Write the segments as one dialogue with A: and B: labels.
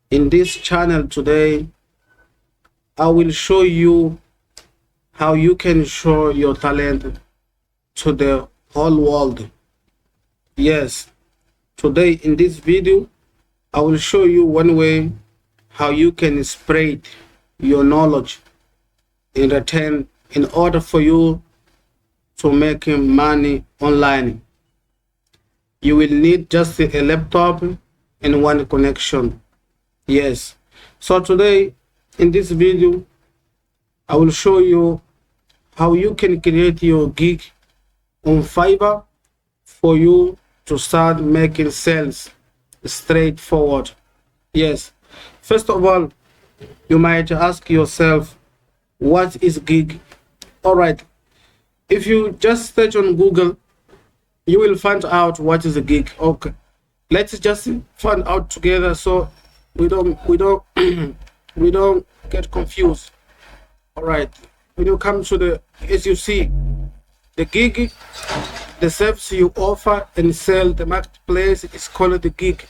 A: In this channel today, I will show you how you can show your talent to the whole world. Yes, today in this video, I will show you one way how you can spread your knowledge in return in order for you to make money online. You will need just a laptop and one connection. Yes, so today in this video I will show you how you can create your gig on Fiverr for you to start making sales straightforward. Yes, first of all, you might ask yourself, what is gig? All right, if you just search on Google, you will find out what is a gig. Okay, let's just find out together so we don't we don't get confused. All right, when you come to the, as you see, the gig, the service you offer and sell, the marketplace is called the gig.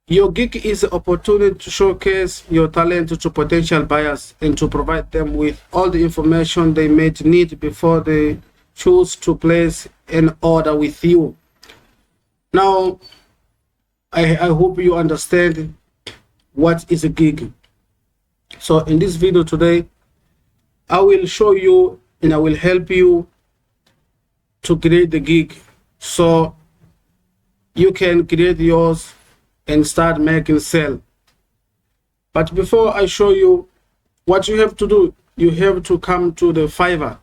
A: Your gig is an opportunity to showcase your talent to potential buyers and to provide them with all the information they may need before they choose to place an order with you. Now, I hope you understand what is a gig. So in this video today, I will show you and I will help you to create the gig so you can create yours and start making sale. But before I show you what you have to do, you have to come to the Fiverr.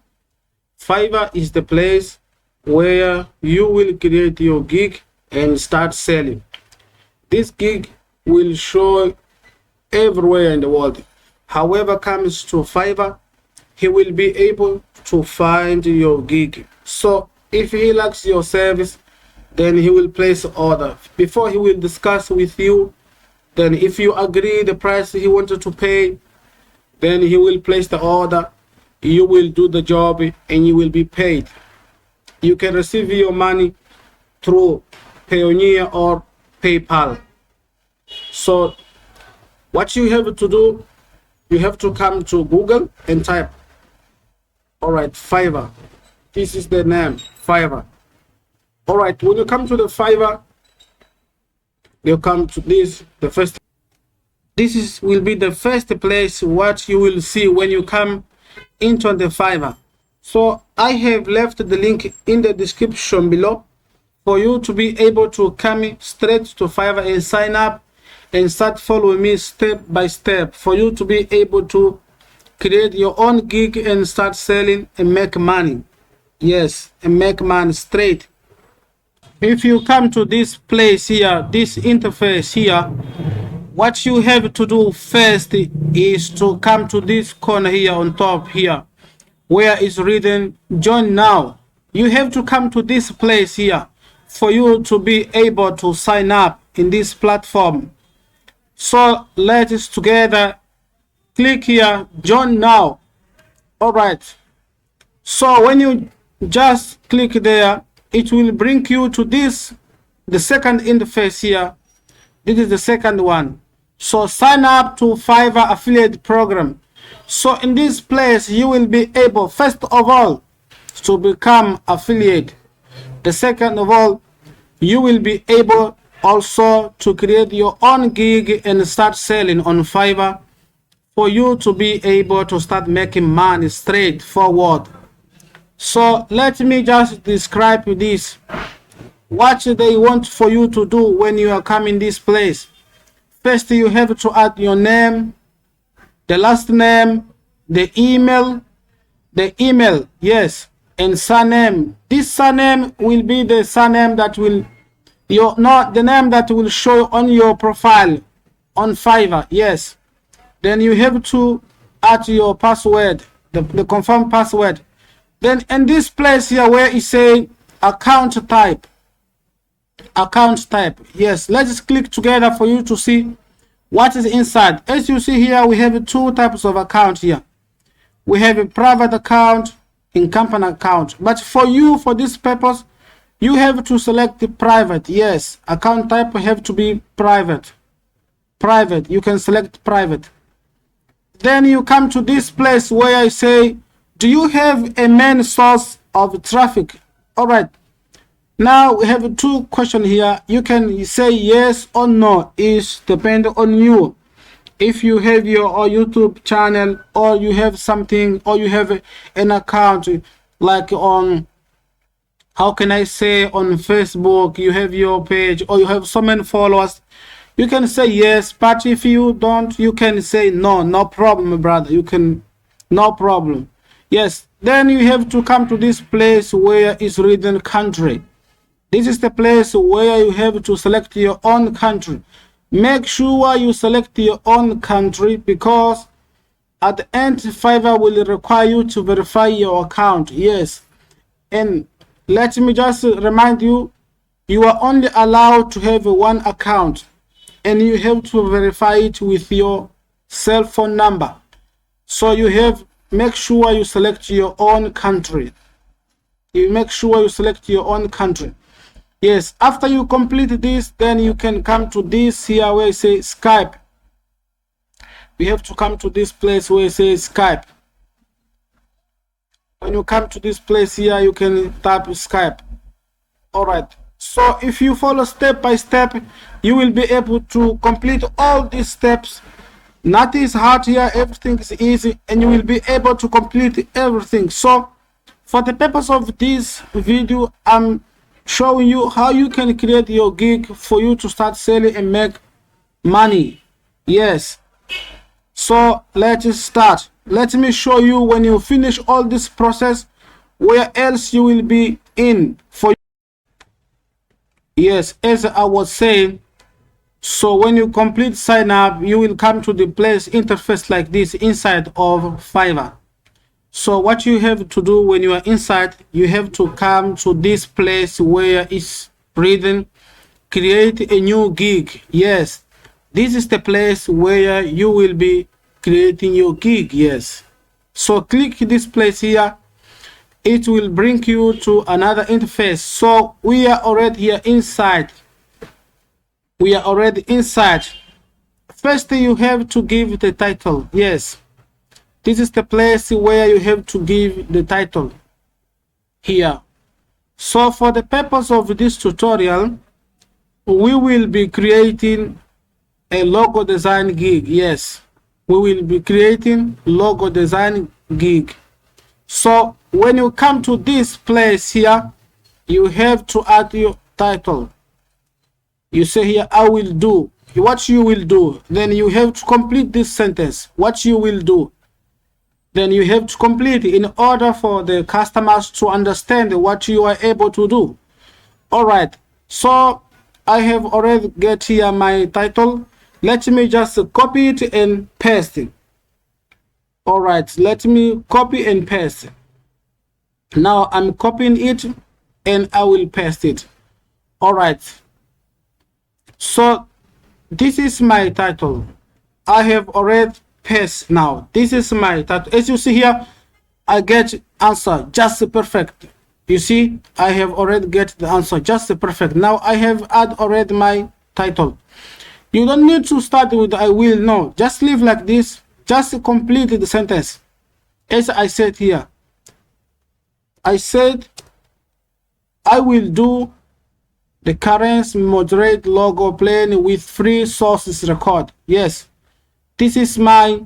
A: Fiverr is the place where you will create your gig and start selling. This gig will show everywhere in the world. However comes to Fiverr, he will be able to find your gig. So if he likes your service, then he will place an order. Before he will discuss with you, then if you agree the price he wanted to pay, then he will place the order. You will do the job and you will be paid. You can receive your money through Payoneer or PayPal. So what you have to do, you have to come to Google and type, all right, Fiverr. This is the name, Fiverr. All right, when you come to the Fiverr, you come to this, the first. Will be the first place what you will see when you come into the Fiverr. So I have left the link in the description below for you to be able to come straight to Fiverr and sign up and start following me step by step for you to be able to create your own gig and start selling and make money. Yes, and make money straight. If you come to this place here, this interface here, what you have to do first is to come to this corner here on top here where is written join now. You have to come to this place here for you to be able to sign up in this platform. So let's together click here, join now. All right, so when you just click there, it will bring you to this, the second interface here. This is the second one. So sign up to Fiverr affiliate program. So in this place you will be able, first of all, to become affiliate. The second of all, you will be able also to create your own gig and start selling on Fiverr for you to be able to start making money straightforward. So let me just describe this, what they want for you to do when you are coming this place. First, you have to add your name, the last name, the email, yes, and surname. This surname will be the surname that will, not the name that will show on your profile on Fiverr. Yes, then you have to add your password, the confirmed password. Then in this place here where it say account type, yes, let's click together for you to see what is inside. As you see here, we have two types of account here. We have a private account and company account, but for you, for this purpose, you have to select the private. Yes, account type have to be private. private. You can select private. Then you come to this place where I say, do you have a main source of traffic? All right. Now we have two questions here. You can say yes or no. It depends on you. If you have your YouTube channel, or you have something, or you have an account like on, how can I say, on Facebook, you have your page, or you have so many followers, you can say yes. But if you don't, you can say no. No problem, brother. You can, no problem. Yes. Then you have to come to this place where it's written country. This is the place where you have to select your own country. Make sure you select your own country, because at the end, Fiverr will require you to verify your account. Yes. And let me just remind you, you are only allowed to have one account, and you have to verify it with your cell phone number. So you have, make sure you select your own country. You make sure you select your own country. Yes, after you complete this, then you can come to this here where it says Skype. We have to come to this place where it says Skype. When you come to this place here, you can type Skype. All right. So if you follow step by step, you will be able to complete all these steps. Nothing is hard here. Everything is easy, and you will be able to complete everything. So for the purpose of this video, I'm showing you how you can create your gig for you to start selling and make money. Yes. So let's start. Let me show you when you finish all this process, where else you will be in for. Yes, as I was saying, so when you complete sign up, you will come to the place interface like this inside of Fiverr. So what you have to do when you are inside, you have to come to this place where it's written create a new gig. Yes, this is the place where you will be creating your gig. Yes, so click this place here. It will bring you to another interface. So we are already here inside. We are already inside. First, you have to give the title. Yes, this is the place where you have to give the title here. So for the purpose of this tutorial, we will be creating a logo design gig. Yes, we will be creating logo design gig. So when you come to this place here, you have to add your title. You say here, I will do. What you will do. Then you have to complete this sentence. What you will do. Then you have to complete it in order for the customers to understand what you are able to do. All right. So I have already get here my title. Let me just copy it and paste it. All right. Let me copy and paste. Now I'm copying it and I will paste it. All right. So this is my title. I have already pasted now. This is my title. As you see here, I get answer just perfect. You see, I have already get the answer just perfect. Now I have add already my title. You don't need to start with I will. No, just leave like this. Just complete the sentence. As I said here, I said I will do the current moderate logo plane with free sources record. Yes, this is my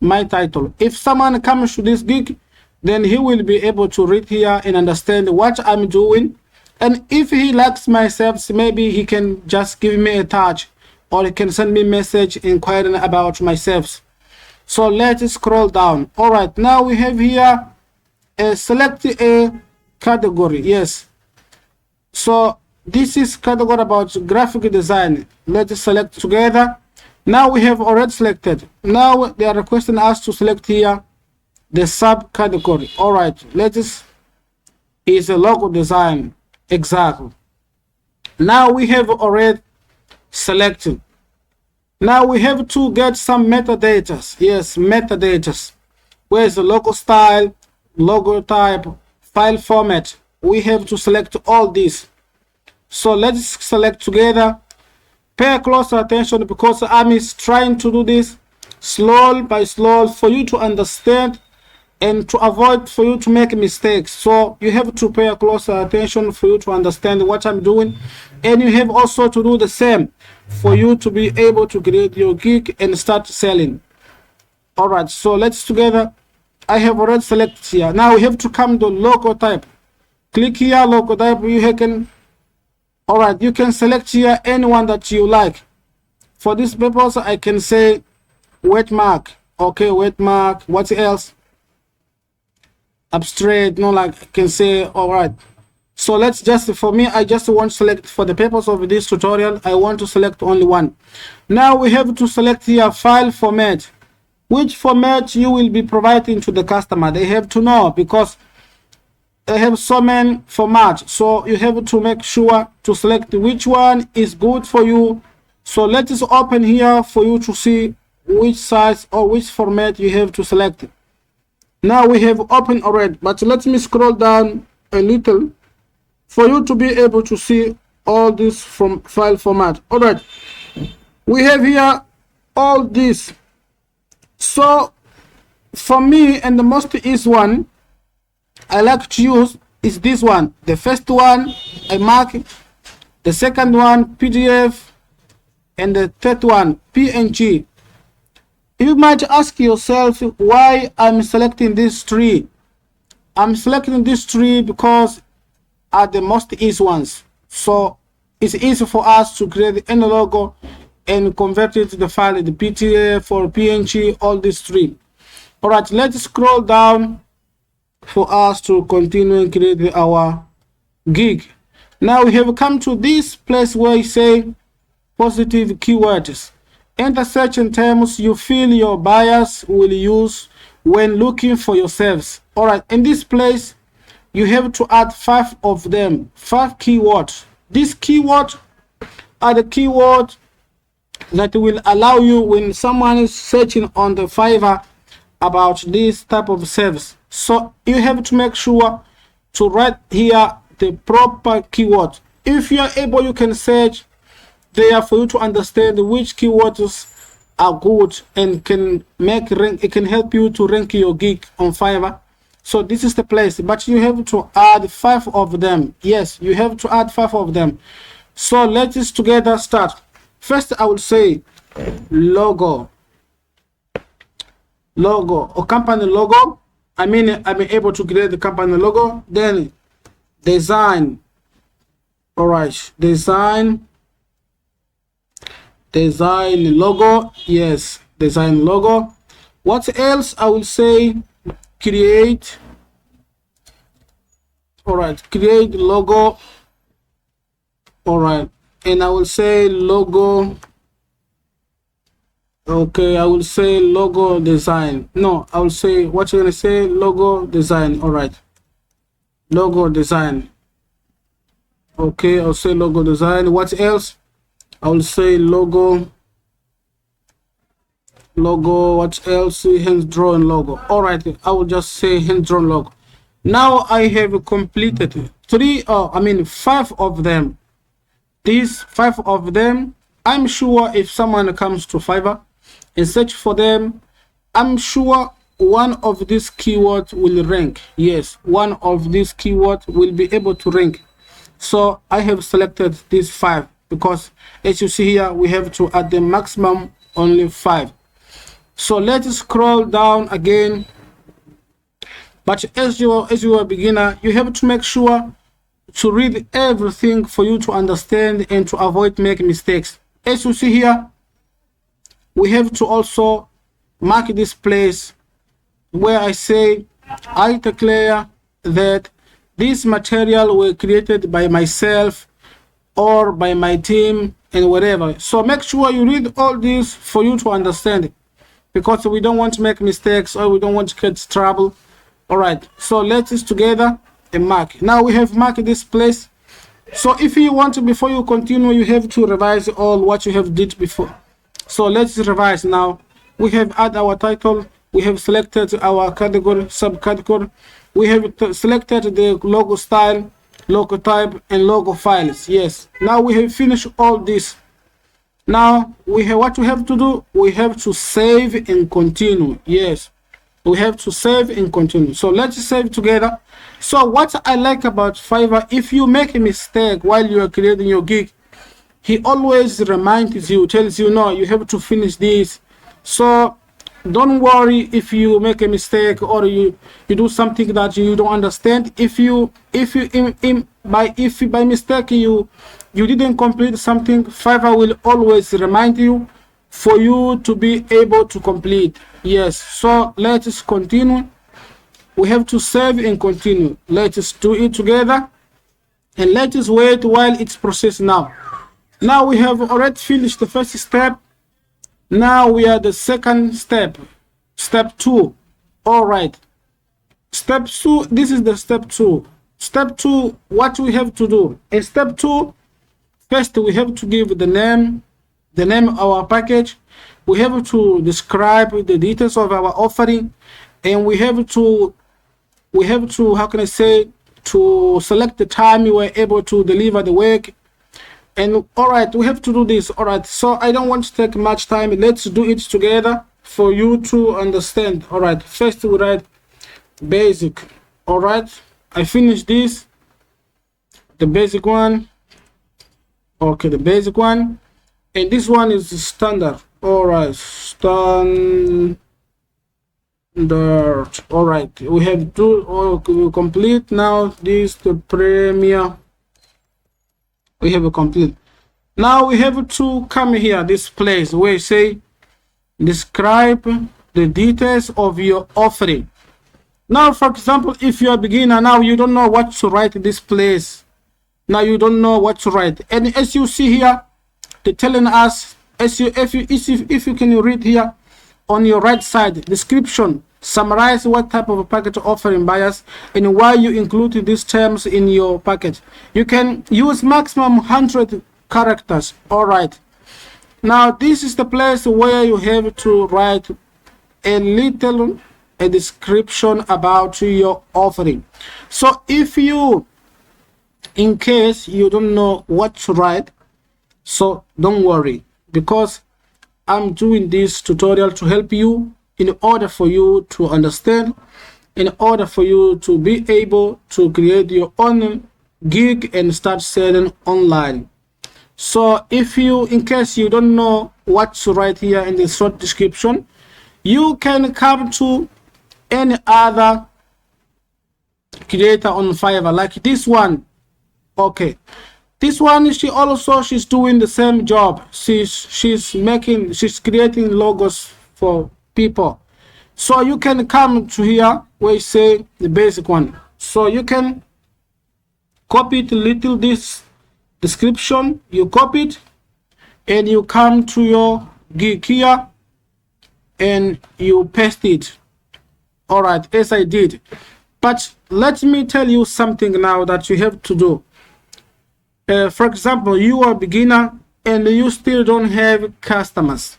A: title. If someone comes to this gig, then he will be able to read here and understand what I'm doing. And if he likes my service, maybe he can just give me a touch, or he can send me a message inquiring about my service. So let's scroll down. All right, now we have here select a category. Yes, so this is category about graphic design. Let's select together. Now we have already selected. Now they are requesting us to select here the subcategory. All right, let's is a logo design. Exactly. Now we have already selected. Now we have to get some metadata. Yes, metadata. Where is the logo style, logo type, file format? We have to select all these. So let's select together Pay close attention because I'm trying to do this slow by slow for you to understand and to avoid for you to make mistakes. So you have to pay close attention for you to understand what I'm doing, and you have also to do the same for you to be able to create your gig and start selling. All right, so let's together. I have already selected here. Now we have to come to logo type. Click here, logo type. You can, all right, you can select here anyone that you like. For this purpose, I can say wetmark. Okay, wetmark. What else? Abstract. No, like I can say, all right. So let's just, for me, I just want to select, for the purpose of this tutorial, I want to select only one. Now we have to select here file format. Which format you will be providing to the customer. They have to know because they have so many formats. So you have to make sure to select which one is good for you. So let us open here for you to see which size or which format you have to select. Now we have opened already, but let me scroll down a little for you to be able to see all this from file format. All right, we have here all this. So for me, and the most easy one I like to use is this one. The first one I mark, the second one PDF, and the third one PNG. You might ask yourself why I'm selecting these three. I'm selecting these three because are the most easy ones. So it's easy for us to create any logo and convert it to the file, the PDF or PNG, all these three. All right, let's scroll down for us to continue and create our gig. Now we have come to this place where you say positive keywords. Enter certain terms you feel your buyers will use when looking for your service. All right, in this place, you have to add 5 of them, 5 keywords. These keywords are the keywords that will allow you when someone is searching on the Fiverr about this type of service. So you have to make sure to write here the proper keyword. If you are able, you can search there for you to understand which keywords are good and can make rank. It can help you to rank your gig on Fiverr. So this is the place, but you have to add 5 of them. Yes, you have to add 5 of them. So let's together start. First, I will say logo or company logo. I mean, I'm able to create the company logo. Then design. All right, design logo. Yes, design logo. What else? I will say create. All right, create logo. All right, and I will say logo. Okay, I will say logo design. No, I will say what you're gonna say, logo design. All right, logo design. Okay, I'll say logo design. What else? I will say logo. What else? Hand drawn logo. All right, I will just say hand drawn logo. Now I have completed 5 of them. These 5 of them, I'm sure if someone comes to Fiverr and search for them, I'm sure one of these keywords will rank. Yes, one of these keywords will be able to rank. So I have selected these 5 because as you see here, we have to add the maximum only 5. So let's scroll down again. But as you are a beginner, you have to make sure to read everything for you to understand and to avoid making mistakes. As you see here, we have to also mark this place where I say I declare that this material were created by myself or by my team and whatever. So make sure you read all this for you to understand it, because we don't want to make mistakes or we don't want to get trouble. All right, so let's together and mark. Now we have marked this place. So if you want to, before you continue, you have to revise all what you have did before. So let's revise now. We have add our title. We have selected our category, subcategory. We have selected the logo style, logo type, and logo files. Yes. Now we have finished all this. Now we have what we have to do. We have to save and continue. Yes, we have to save and continue. So let's save together. So what I like about Fiverr, if you make a mistake while you are creating your gig, he always reminds you, tells you, no, you have to finish this. So don't worry if you make a mistake or you do something that you don't understand. If by mistake you didn't complete something, Fiverr will always remind you for you to be able to complete. Yes, so let's continue. We have to save and continue. Let's do it together, and let's wait while it's processed. Now we have already finished the first step. Now we are the second step, step 2. All right, step 2, this is the step 2. Step 2, what we have to do in step 2, first we have to give the name of our package. We have to describe the details of our offering, and we have to how can I say, to select the time you were able to deliver the work. And all right, we have to do this. All right, so I don't want to take much time. Let's do it together for you to understand. All right, first we write basic. All right, I finished this, the basic one. Okay, the basic one, and this one is the standard. All right, standard. All right, we have we complete. Now this the premier. We have a complete. Now we have to come here, this place where you say describe the details of your offering. Now, for example, if you're a beginner, now you don't know what to write in this place. Now you don't know what to write, and as you see here, they're telling us, if you can read here on your right side, description, summarize what type of a package offering buyers and why you included these terms in your package. You can use maximum 100 characters. All right, now this is the place where you have to write a description about your offering. So if you, in case you don't know what to write, so don't worry, because I'm doing this tutorial to help you, in order for you to understand, in order for you to be able to create your own gig and start selling online. So if you, in case you don't know what to write here in the short description, you can come to any other creator on Fiverr, like this one. Okay, this one, she's doing the same job. She's creating logos for people. So you can come to here where you say the basic one. So you can copy it, little this description, you copy it, and you come to your gig here and you paste it. All right, as I did. But let me tell you something now that you have to do. For example, you are a beginner and you still don't have customers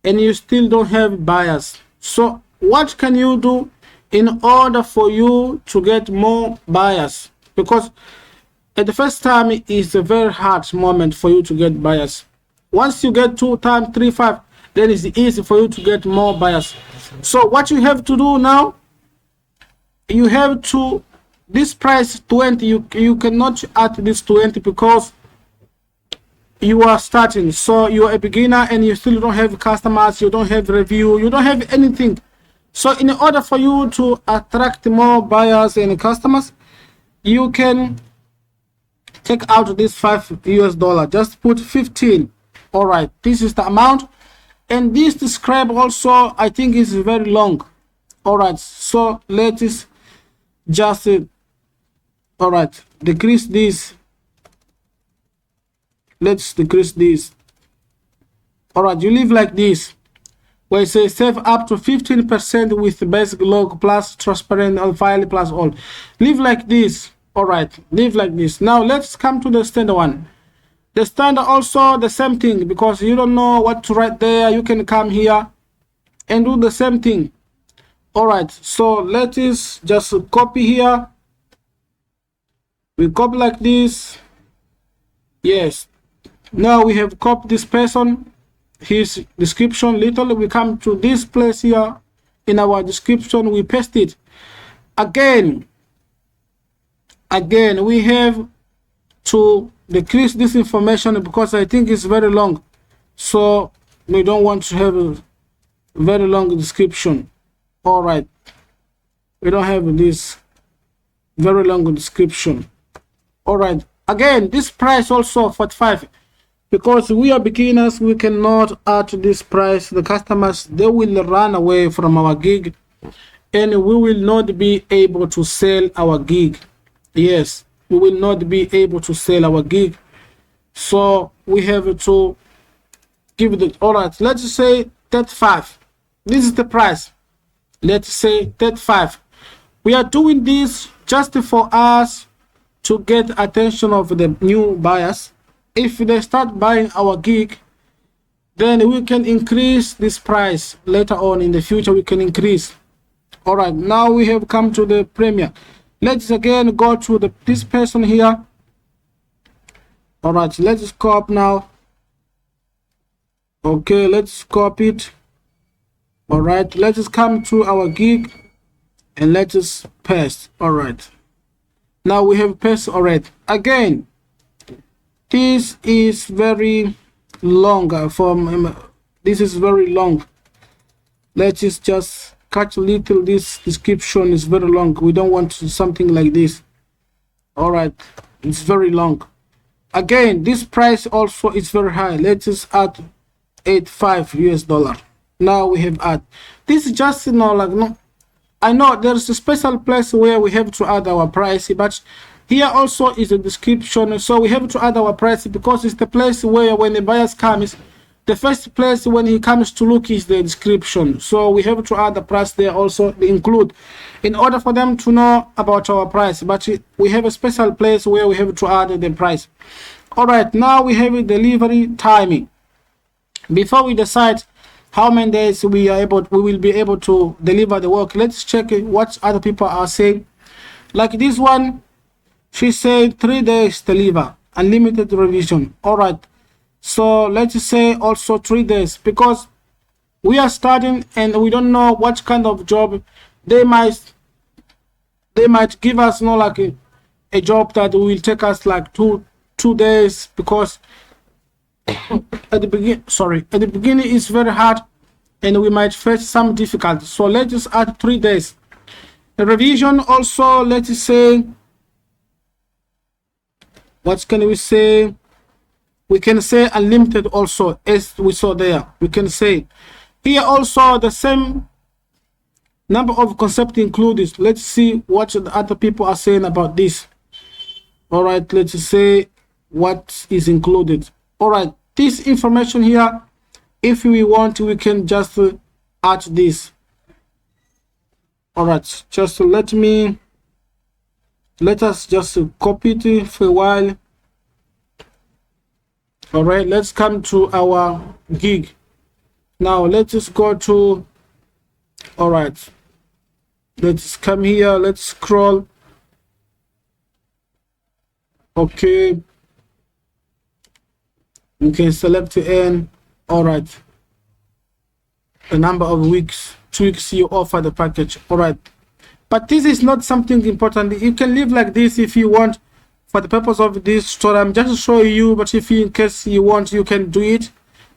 A: and you still don't have buyers. So what can you do in order for you to get more buyers? Because at the first time, it is a very hard moment for you to get buyers. Once you get 2 times, 3, 5, then it's easy for you to get more buyers. So what you have to do now, you have to, this price 20, you cannot add this 20 because you are starting. So you are a beginner and you still don't have customers, you don't have review, you don't have anything. So in order for you to attract more buyers and customers, you can take out this $5, just put 15. All right, this is the amount, and this describe also, I think, is very long. All right, so let's just all right, decrease this. Let's decrease this. All right, you leave like this, where it says save up to 15% with basic log plus transparent on file plus all. Leave like this. All right, leave like this. Now let's come to the standard one. The standard also the same thing, because you don't know what to write there, you can come here and do the same thing. All right, so let's just copy here. We copy like this. Yes, Now we have copied this person, his description little. We come to this place here in our description, we paste it. Again, we have to decrease this information because I think it's very long. So we don't want to have a very long description. All right. We don't have this very long description. All right. Again, this price also 45. Because we are beginners, we cannot add this price. The customers, they will run away from our gig and we will not be able to sell our gig. Yes, we will not be able to sell our gig. So we have to give it. All right, let's say 35. This is the price. Let's say 35. We are doing this just for us to get attention of the new buyers. If they start buying our gig, then we can increase this price later on in the future. We can increase. All right, now we have come to the premier. Let's again go to this person here. All right, let's copy now. Okay, let's copy it. All right, let's come to our gig and let's paste. All right, now we have paste already. Again, this is very long this is very long. Let's just catch a little. This description is very long. We don't want something like this. All right, it's very long. Again, this price also is very high. Let's just add 85 US dollar. Now we have add. This is just, you know, like, no, I know there's a special place where we have to add our price, but here also is a description. So we have to add our price because it's the place where when the buyers comes, the first place when he comes to look is the description. So we have to add the price there also, include, in order for them to know about our price. But we have a special place where we have to add the price. All right, now we have a delivery timing. Before we decide how many days we will be able to deliver the work, let's check what other people are saying. Like this one, she said 3 days deliver, unlimited revision. All right, so let's say also 3 days because we are starting and we don't know what kind of job they might give us. No, like a job that will take us like two days because at the beginning it's very hard and we might face some difficulty. So let's just add 3 days. The revision also, let's say, what can we say? We can say unlimited also, as we saw there. We can say here also the same number of concepts included. Let's see what the other people are saying about this. All right, let's say what is included. All right, this information here, if we want, we can just add this. All right, just let us just copy it for a while. All right, let's come to our gig. Now let's just go to, all right, let's come here, let's scroll. Okay, you can select the end. All right, the number of weeks, 2 weeks you offer the package. All right, but this is not something important. You can live like this if you want. For the purpose of this story, I'm just showing you, but if in case you want, you can do it,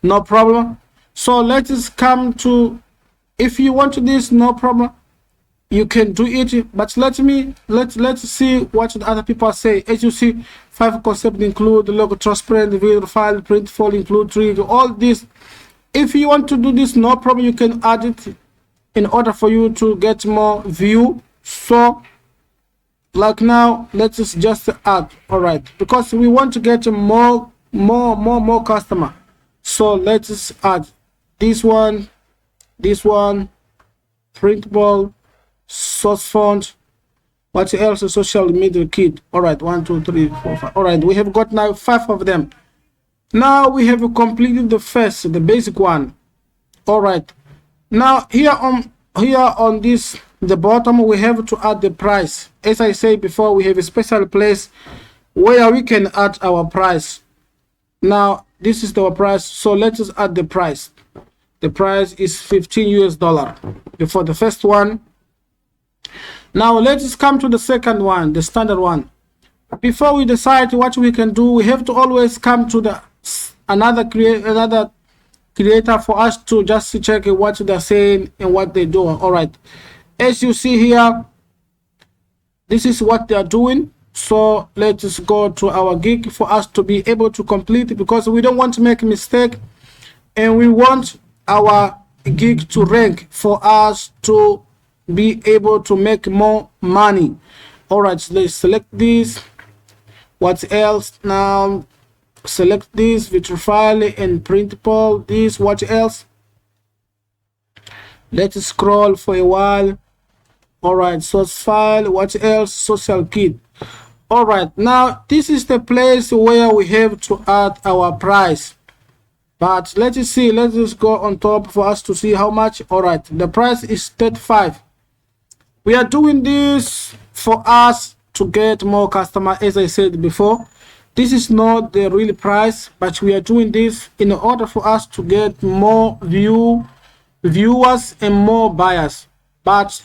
A: no problem. So let's come to, if you want this, no problem, you can do it. But let's see what the other people say. As you see, 5 concepts include the logo, transparent, video file, print, file, include, tree, all this. If you want to do this, no problem, you can add it in order for you to get more view. So like now, let's just add. All right, because we want to get more customer. So let's add this one, printable, source font. What else? Social media kit. All right, 1 2 3 4 5. All right, we have got now 5 of them. Now we have completed the first, the basic one. All right, now here on this, the bottom, we have to add the price. As I said before, we have a special place where we can add our price. Now this is our price, so let us add the price. The price is $15 for the first one. Now let us come to the second one, the standard one. Before we decide what we can do, we have to always come to the another creator for us to just check what they're saying and what they do. All right, as you see here, this is what they are doing. So let us go to our gig for us to be able to complete, because we don't want to make a mistake and we want our gig to rank for us to be able to make more money. All right, so let's select this. What else? Now select this file and printable. This, what else? Let's scroll for a while. All right, source file, what else? Social kit. All right, now this is the place where we have to add our price. But let's see, let's just go on top for us to see how much. All right, the price is 35. We are doing this for us to get more customers. As I said before, this is not the real price, but we are doing this in order for us to get more viewers and more buyers. But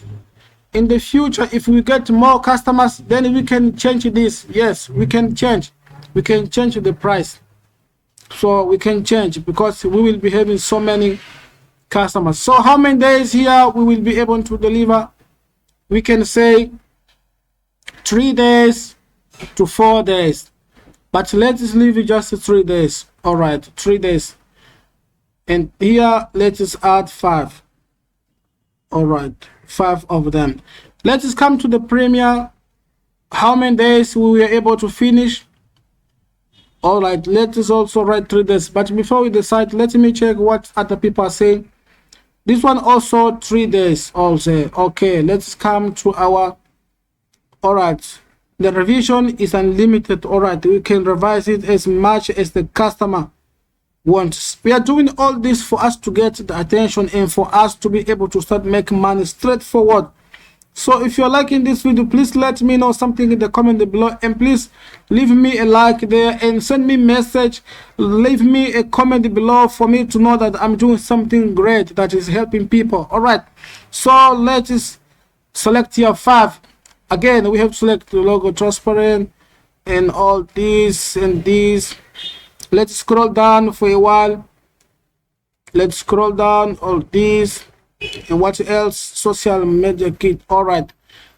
A: in the future, if we get more customers, then we can change this. Yes, we can change the price. So we can change, because we will be having so many customers. So how many days here we will be able to deliver? We can say 3 days to 4 days, but let's leave it just 3 days. All right, 3 days, and here let's add 5. All right, 5 of them. Let's come to the premier. How many days we were able to finish? All right, let us also write 3 days. But before we decide, let me check what other people are saying. This one also 3 days also. Okay, let's come to our. All right, the revision is unlimited. All right, we can revise it as much as the customer wants. We are doing all this for us to get the attention and for us to be able to start making money straightforward. So if you're liking this video, please let me know something in the comment below, and please leave me a like there and send me a message. Leave me a comment below for me to know that I'm doing something great that is helping people. All right, so let's select here 5. Again, we have to select the logo transparent and all these and these. Let's scroll down for a while. Let's scroll down all these. And what else? Social media kit. All right,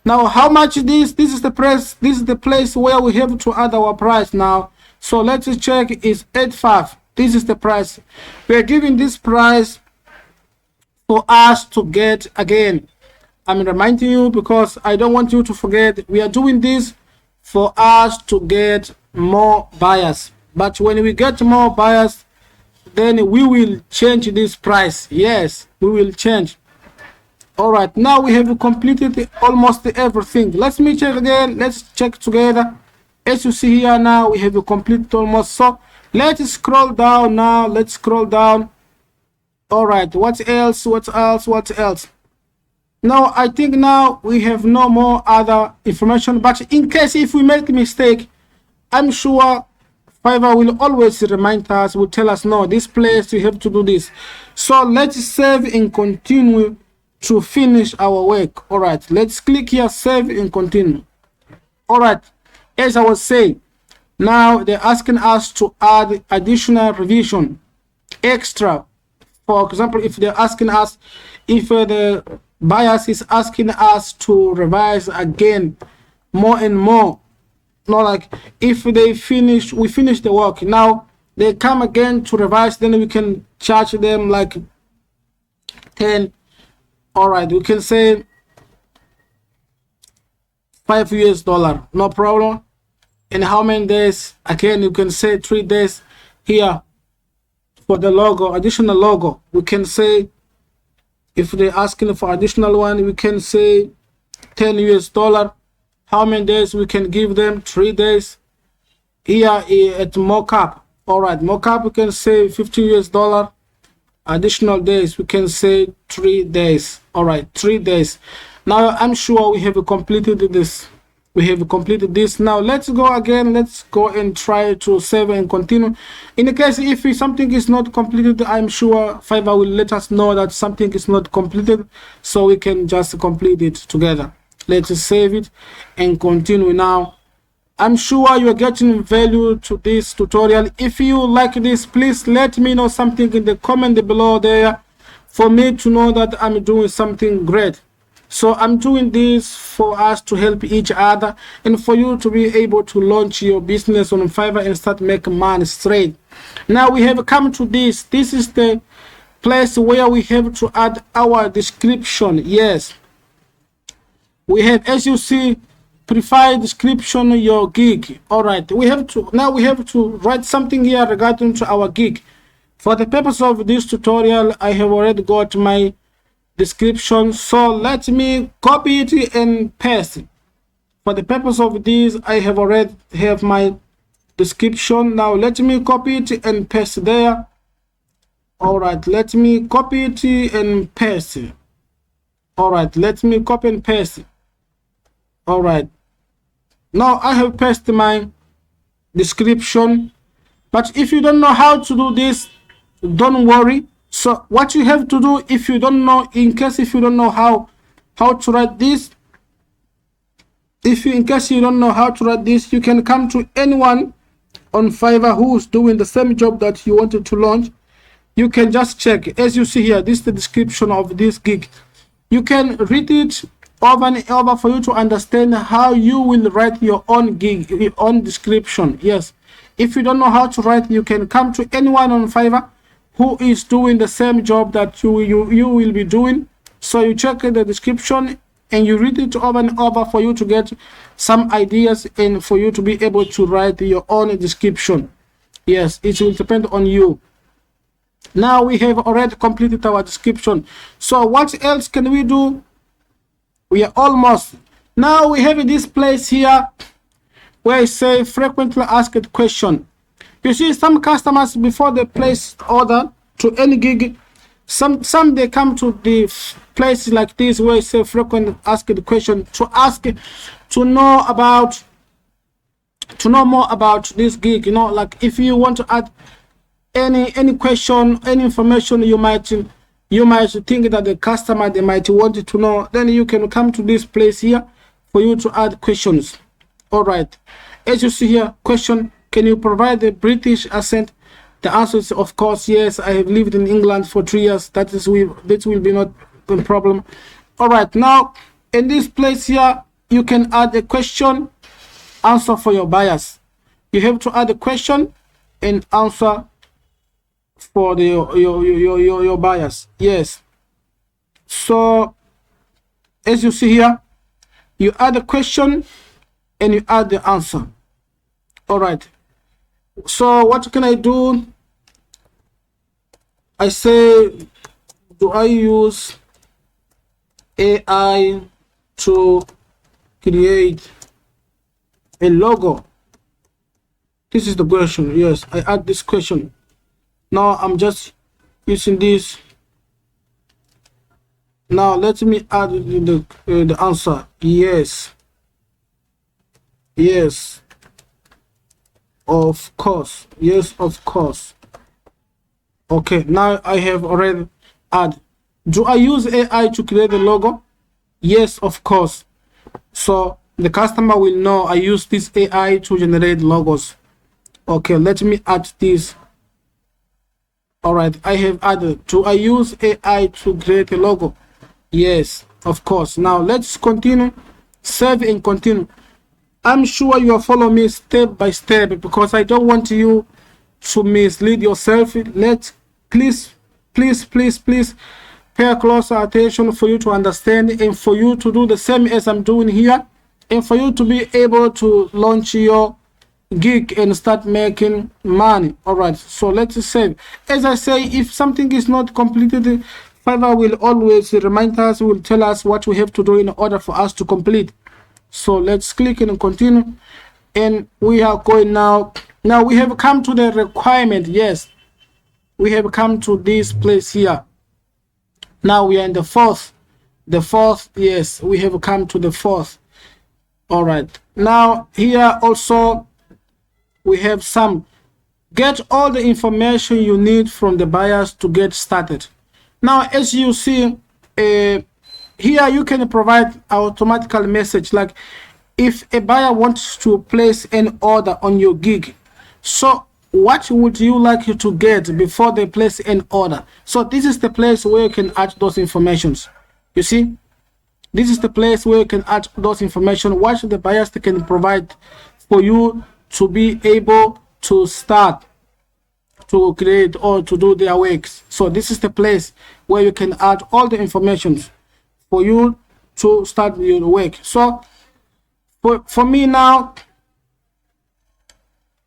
A: now how much this is the price. This is the place where we have to add our price now. So let's check. Is 85. This is the price. We are giving this price for us to get. Again, I'm reminding you because I don't want you to forget, we are doing this for us to get more buyers. But when we get more buyers, then we will change this price. Yes, we will change. All right, now we have completed almost everything. Let me check again. Let's check together. As you see here, now we have completed almost. So let's scroll down now. Let's scroll down. All right, what else? What else? What else? Now I think now we have no more other information, but in case if we make a mistake, I'm sure Fiverr will always remind us, will tell us, no, this place you have to do this. So let's save and continue to finish our work. All right, let's click here, save and continue. All right, as I was saying, now they're asking us to add additional revision extra. For example, if they're asking us, if the buyers is asking us to revise again more and more, not like if they finish, we finish the work, now they come again to revise, then we can charge them like 10. All right, we can say $5, no problem. And how many days? Again, you can say 3 days. Here for the logo, additional logo, we can say, if they're asking for additional one, we can say $10. How many days we can give them? 3 days. Here at mockup. All right, mockup, we can say $50. Additional days, we can say 3 days. All right, 3 days. Now I'm sure we have completed this. We have completed this. Now let's go again. Let's go and try to save and continue. In the case if something is not completed, I'm sure Fiverr will let us know that something is not completed, so we can just complete it together. Let's save it and continue. Now I'm sure you're getting value to this tutorial. If you like this, please let me know something in the comment below there for me to know that I'm doing something great. So I'm doing this for us to help each other and for you to be able to launch your business on Fiverr and start making money straight. Now we have come to this. This is the place where we have to add our description. Yes, we have, as you see, provide description your gig. All right, we have to write something here regarding to our gig. For the purpose of this tutorial, I have already got my description, so let me copy it and paste it. For the purpose of this, I have already have my description. Now let me copy it and paste there. All right, let me copy it and paste it. All right, let me copy and paste it. All right, now I have pasted my description. But if you don't know how to do this, don't worry. So what you have to do, if you don't know, in case if you don't know how to write this, in case you don't know how to write this, you can come to anyone on Fiverr who's doing the same job that you wanted to launch. You can just check. As you see here, this is the description of this gig. You can read it over and over for you to understand how you will write your own gig, your own description. Yes, if you don't know how to write, you can come to anyone on Fiverr who is doing the same job that you will be doing. So you check the description and you read it over and over for you to get some ideas and for you to be able to write your own description. Yes, it will depend on you. Now we have already completed our description. So what else can we do? We are almost. Now we have this place here where I say frequently asked question. You see, some customers, before they place order to any gig, some they come to the place like this where I say frequently asked question to ask, to know more about this gig. You know, like if you want to add any question, any information you might think that the customer they might want to know, then you can come to this place here for you to add questions. All right, as you see here, question: can you provide a British accent? The answer is of course yes. I have lived in England for 3 years. That will be not a problem. All right, now in this place here, you can add a question, answer for your buyers. You have to add a question and answer for your buyers. Yes. So as you see here, you add a question and you add the answer. All right. So what can I do? I say, do I use AI to create a logo? This is the question. Yes, I add this question. Now I'm just using this. Now let me add the answer. Yes. Yes. Of course. Yes, of course. Okay, now I have already added. Do I use AI to create the logo? Yes, of course. So the customer will know I use this AI to generate logos. Okay, let me add this. All right, I have added. Do I use AI to create a logo? Yes, of course. Now let's continue. Save and continue. I'm sure you will follow me step by step because I don't want you to mislead yourself. Please pay closer attention for you to understand and for you to do the same as I'm doing here, and for you to be able to launch your gig and start making money. All right, so let's save. As I say, if something is not completed, Fiverr will always remind us, will tell us what we have to do in order for us to complete. So let's click and continue, and we are going now. Now we have come to the requirement. Yes, we have come to this place here. Now we are in the fourth. Yes, we have come to the fourth. All right, now here also we have some get all the information you need from the buyers to get started. Now as you see, here you can provide automatical message like if a buyer wants to place an order on your gig, so what would you like to get before they place an order? So this is the place where you can add those informations. You see, this is the place where you can add those information, what the buyers can provide for you to be able to start to create or to do their works. So this is the place where you can add all the information for you to start your work. So for me now,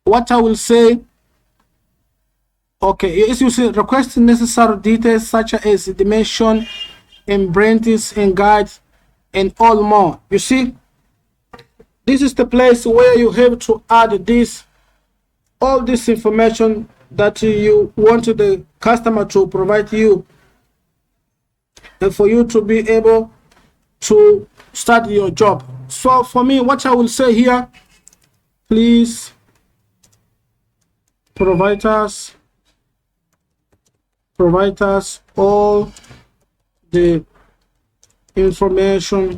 A: what I will say, okay, as you see, request necessary details such as dimension and branches and guides and all more. You see, this is the place where you have to add this, all this information that you want the customer to provide you, and for you to be able to start your job. So for me, what I will say here, please provide us all the informations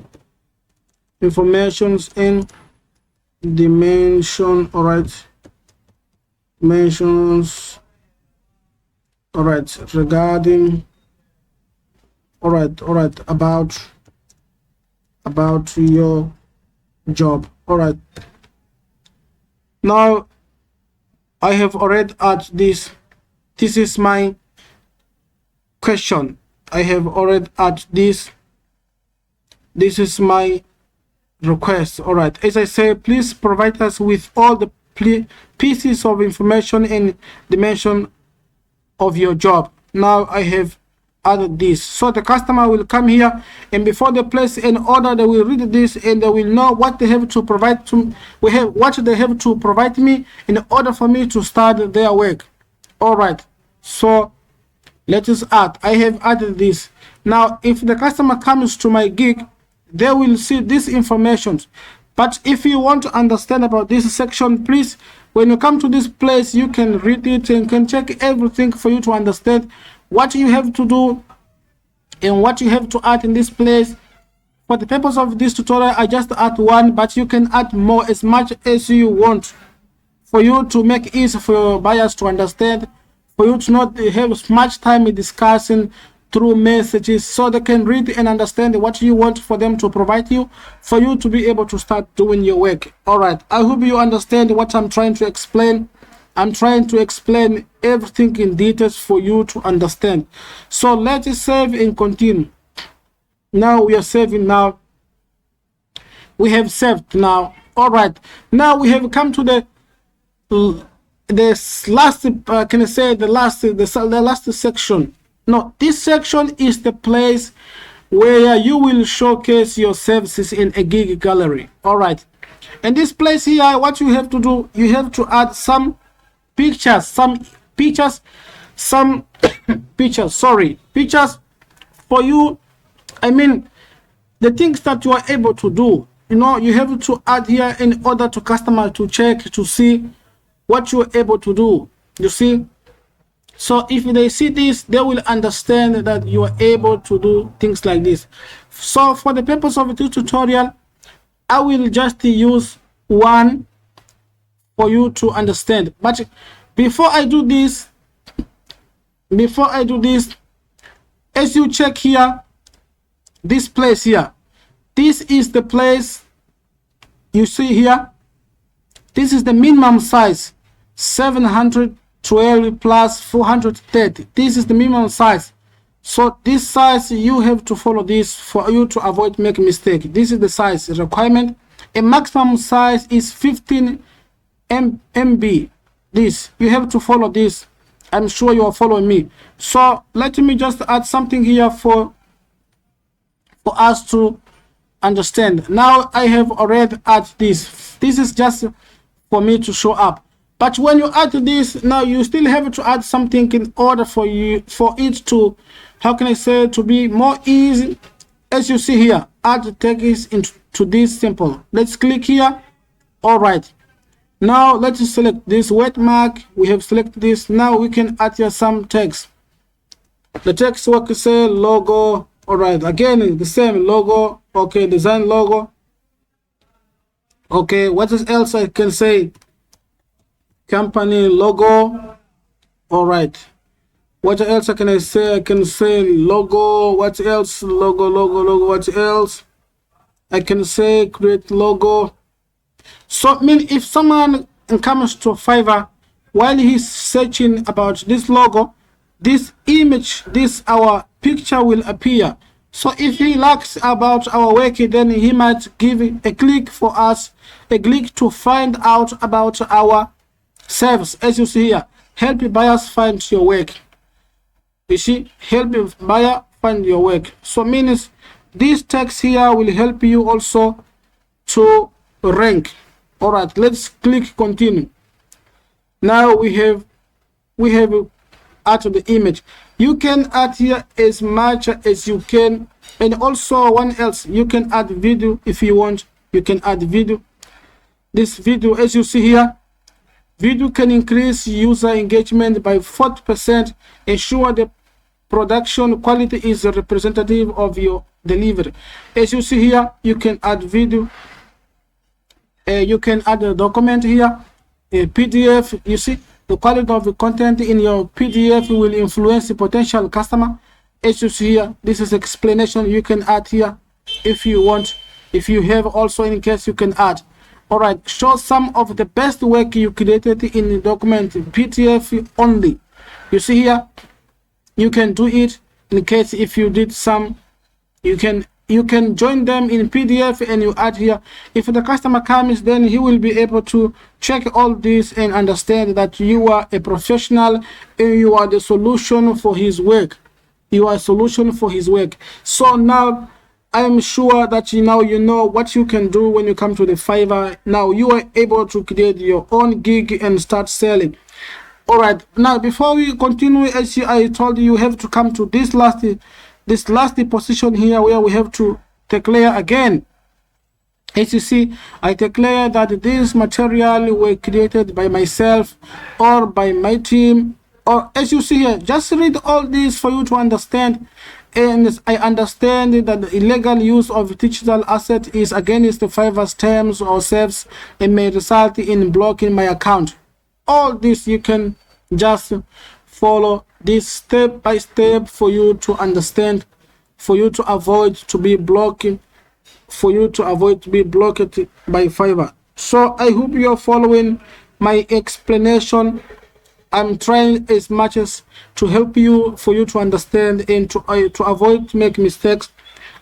A: in dimension, all right, mentions, all right, regarding, all right, about your job. All right, now I have already added this. This is my question. I have already added this. This is my request. All right, as I say, please provide us with all the pieces of information and dimension of your job. Now I have added this, so the customer will come here, and before they place an order, they will read this and they will know what they have to provide to what they have to provide me in order for me to start their work. All right, so let us add. I have added this. Now if the customer comes to my gig, they will see this information. But if you want to understand about this section, please, when you come to this place, you can read it and can check everything for you to understand what you have to do and what you have to add in this place. For the purpose of this tutorial, I just add one, but you can add more as much as you want, for you to make it easy for your buyers to understand, for you to not have much time in discussing through messages, so they can read and understand what you want for them to provide you, for you to be able to start doing your work. All right, I hope you understand what I'm trying to explain. I'm trying to explain everything in details for you to understand. So let us save and continue. Now we are saving. Now we have saved. Now, all right, now we have come to the last, can I say the last section. No, this section is the place where you will showcase your services in a gig gallery. All right, and this place here, what you have to do, you have to add some pictures, pictures for you. I mean, the things that you are able to do, you know, you have to add here in order to customer to check to see what you are able to do. You see, so if they see this, they will understand that you are able to do things like this. So for the purpose of this tutorial, I will just use one for you to understand. But before I do this, as you check here, this place here, this is the place you see here. This is the minimum size, 712 plus 430. This is the minimum size. So this size, you have to follow this for you to avoid making mistake. This is the size requirement. A maximum size is 15 MB. This, you have to follow this. I'm sure you are following me. So let me just add something here for us to understand. Now I have already added this. This is just for me to show up. But when you add this, now you still have to add something in order for it to, how can I say, to be more easy. As you see here, add text to this simple. Let's click here. All right, now let's select this watermark. We have selected this. Now we can add here some text. The text what to say logo. All right, again the same logo. Okay, design logo. Okay, what else I can say? Company logo. All right, what else can I say? I can say logo. What else? Logo. What else? I can say create logo. So I mean, if someone comes to Fiverr while he's searching about this logo, this image, this our picture will appear. So if he likes about our work, then he might give a click for us, a click to find out about our service. As you see here, help buyers find your work. You see, help buyer find your work. So means this text here will help you also to rank. All right, let's click continue. Now we have add the image. You can add here as much as you can, and also one else, you can add video if you want. You can add video. This video, as you see here, video can increase user engagement by 40%. Ensure the production quality is representative of your delivery. As you see here, you can add video. You can add a document here, a PDF. You see, the quality of the content in your PDF will influence the potential customer. As you see here, this is explanation. You can add here if you want. If you have also in case you can add. All right, show some of the best work you created in the document PDF only. You see here, you can do it in case if you did some. You can join them in PDF and you add here. If the customer comes, then he will be able to check all this and understand that you are a professional and you are the solution for his work. You are a solution for his work. So now I'm sure that you know what you can do when you come to the Fiverr. Now you are able to create your own gig and start selling. All right, now before we continue, as I told you, you have to come to this last position here where we have to declare again. As you see, I declare that this material were created by myself or by my team, or as you see here, just read all this for you to understand. And I understand that the illegal use of digital asset is against the Fiverr's terms or serves and may result in blocking my account. All this you can just follow this step by step for you to understand, for you to avoid to be blocking, for you to avoid to be blocked by Fiverr. So I hope you are following my explanation. I'm trying as much as to help you, for you to understand and to avoid to make mistakes.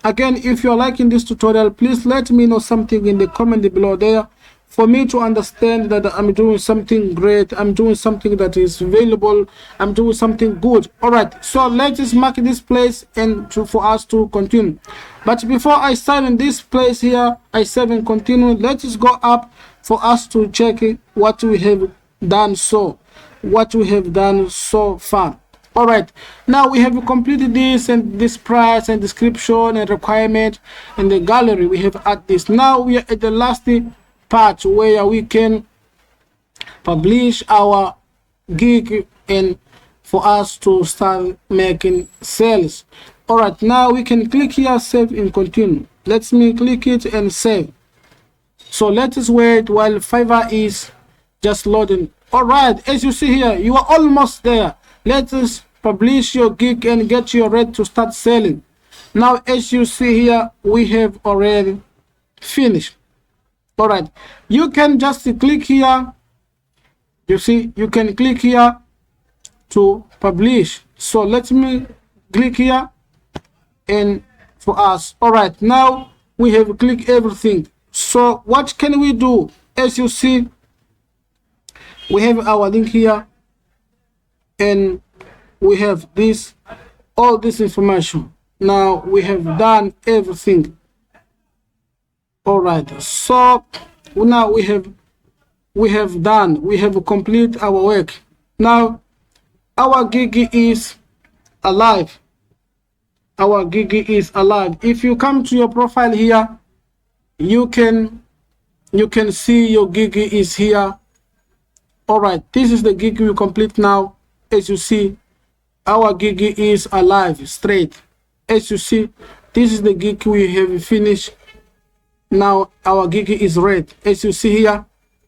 A: Again, if you're liking this tutorial, please let me know something in the comment below there, for me to understand that I'm doing something great, I'm doing something that is valuable, I'm doing something good. All right, so let's just mark this place and for us to continue. But before I start in this place here, I save and continue. Let's just go up for us to check what we have done so far. All right, now we have completed this and this price and description and requirement and the gallery. We have added this. Now we are at the last part where we can publish our gig and for us to start making sales. All right, now we can click here, save and continue. Let me click it and save. So let us wait while Fiverr is just loading. All right, as you see here, you are almost there. Let us publish your gig and get you ready to start selling. Now, as you see here, we have already finished. All right, you can just click here. You see, you can click here to publish. So let me click here and for us. All right, now we have clicked everything. So what can we do? As you see, we have our link here and we have this, all this information. Now we have done everything. All right, so now we have completed our work. Now our gig is alive. Our gig is alive. If you come to your profile here, you can see your gig is here. All right, this is the gig we complete now. As you see, our gig is alive straight. As you see, this is the gig we have finished. Now our gig is red. As you see here,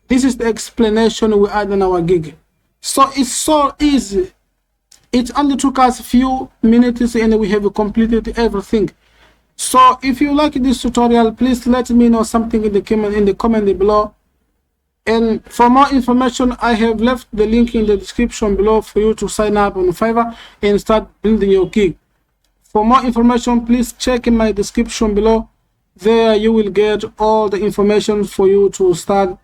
A: this is the explanation we add on our gig. So it's so easy. It only took us a few minutes and we have completed everything. So if you like this tutorial, please let me know something in the comment below. And for more information, I have left the link in the description below for you to sign up on Fiverr and start building your gig. For more information, please check in my description below. There you will get all the information for you to start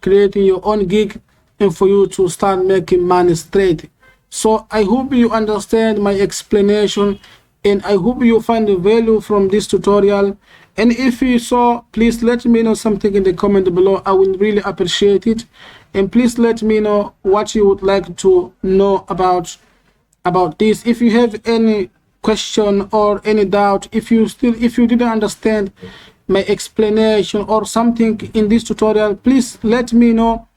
A: creating your own gig and for you to start making money straight. So I hope you understand my explanation, and I hope you find the value from this tutorial. And if you saw, please let me know something in the comment below. I will really appreciate it. And please let me know what you would like to know about this. If you have any question or any doubt, if you didn't understand my explanation or something in this tutorial, please let me know.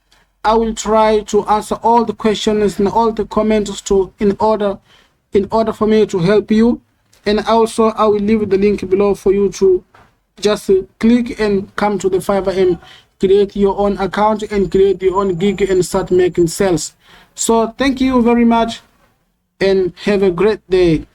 A: I will try to answer all the questions and all the comments in order for me to help you. And also I will leave the link below for you to just click and come to the Fiverr and create your own account and create your own gig and start making sales. So thank you very much and have a great day.